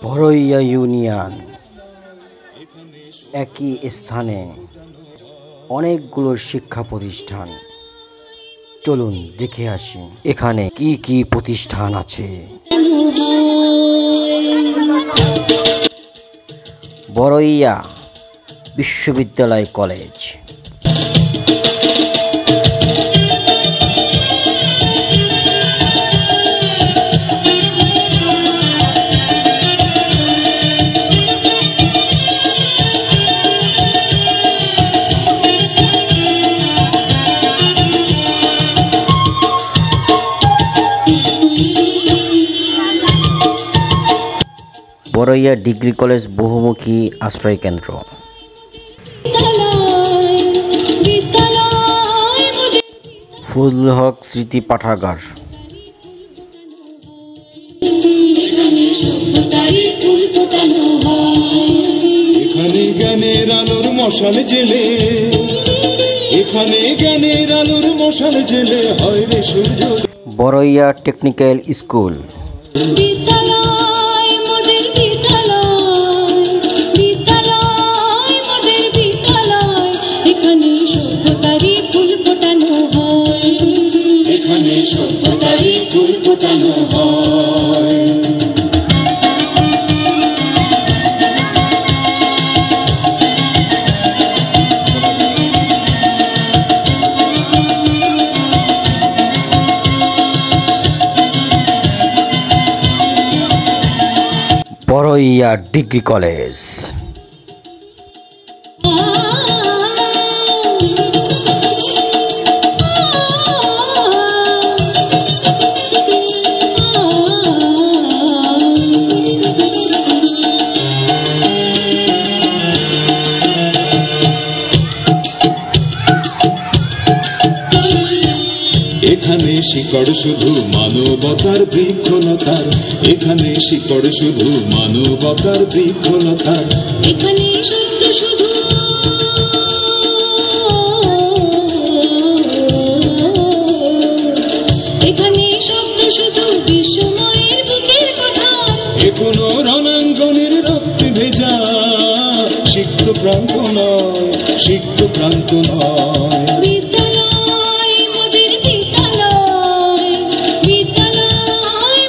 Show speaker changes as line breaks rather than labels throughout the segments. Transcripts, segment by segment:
Baraiya union একই স্থানে অনেকগুলো শিক্ষা প্রতিষ্ঠান। চলুন দেখে আসি এখানে কি কি প্রতিষ্ঠান আছে। বড়ইয়া বিশ্ববিদ্যালয় কলেজ, বড়ইয়া ডিগ্রি কলেজ বহুমুখী আশ্রয় কেন্দ্র, ফজলুল হক স্মৃতি পাঠাগার,
এখানে জ্ঞানের আলোর মশাল জেলে, এখানে জ্ঞানের আলোর মশাল জেলে হয় রে সূর্য।
বড়ইয়া টেকনিক্যাল স্কুল,
সভ্যতারই ফুল ফোটানো হয়।
বড়ইয়া ডিগ্রি কলেজ,
এখানে শিকড় শুধু মানবতার বৃক্ষলতার, এখানে শিকড় শুধু মানবতার বৃক্ষলতার,
এখানে সত্য শুধু এখানে শব্দ শুধু বিশ্বময়ের বুকের কথা।
এ কোনো রণাঙ্গনের রক্তে ভেজা সিক্ত প্রান্ত নয়, সিক্ত প্রান্ত নয়।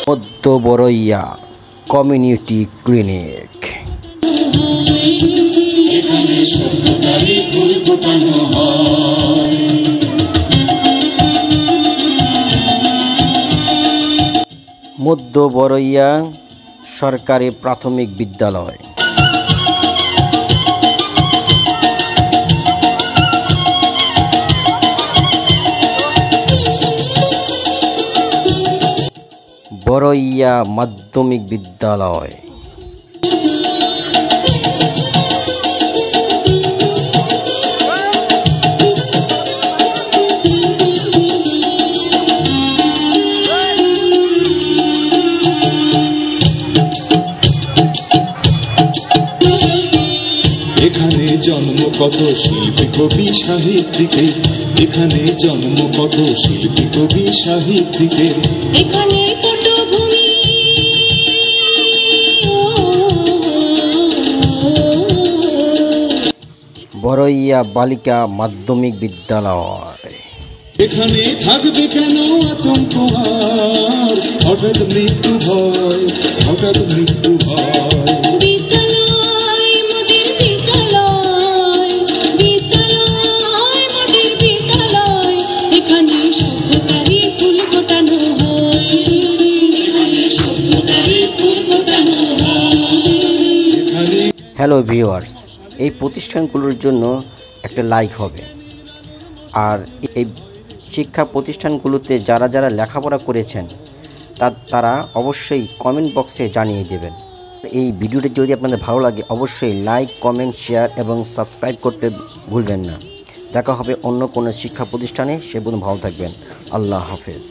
মধ্য বড়ইয়া কমিউনিটি ক্লিনিক,
এখানে সভ্যতারই ফুল ফোটানো হয়।
মধ্য বড়ইয়া সরকারি প্রাথমিক বিদ্যালয়, বড়ইয়া মাধ্যমিক বিদ্যালয়,
এখানে জন্ম কত শিল্পী কবি সাহিত্যিকের, এখানে জন্ম কত শিল্পী কবি সাহিত্যিকের,
এখানে পটভূমি
বড়ইয়া বালিকা মাধ্যমিক বিদ্যালয়,
এখানে থাকবে কেন আতঙ্ক আর হঠাৎ মৃত্যু ভয়, হঠাৎ মৃত্যু ভয়।
হ্যালো ভিউয়ার্স, এই প্রতিষ্ঠানগুলোর জন্য একটা লাইক হবে। আর এই শিক্ষা প্রতিষ্ঠানগুলোতে যারা যারা লেখাপড়া করেছেন তারা অবশ্যই কমেন্ট বক্সে জানিয়ে দেবেন। এই ভিডিওটি যদি আপনাদের ভালো লাগে অবশ্যই লাইক, কমেন্ট, শেয়ার এবং সাবস্ক্রাইব করতে ভুলবেন না। দেখা হবে অন্য কোনো শিক্ষা প্রতিষ্ঠানে। সে পর্যন্ত ভালো থাকবেন। আল্লাহ হাফেজ।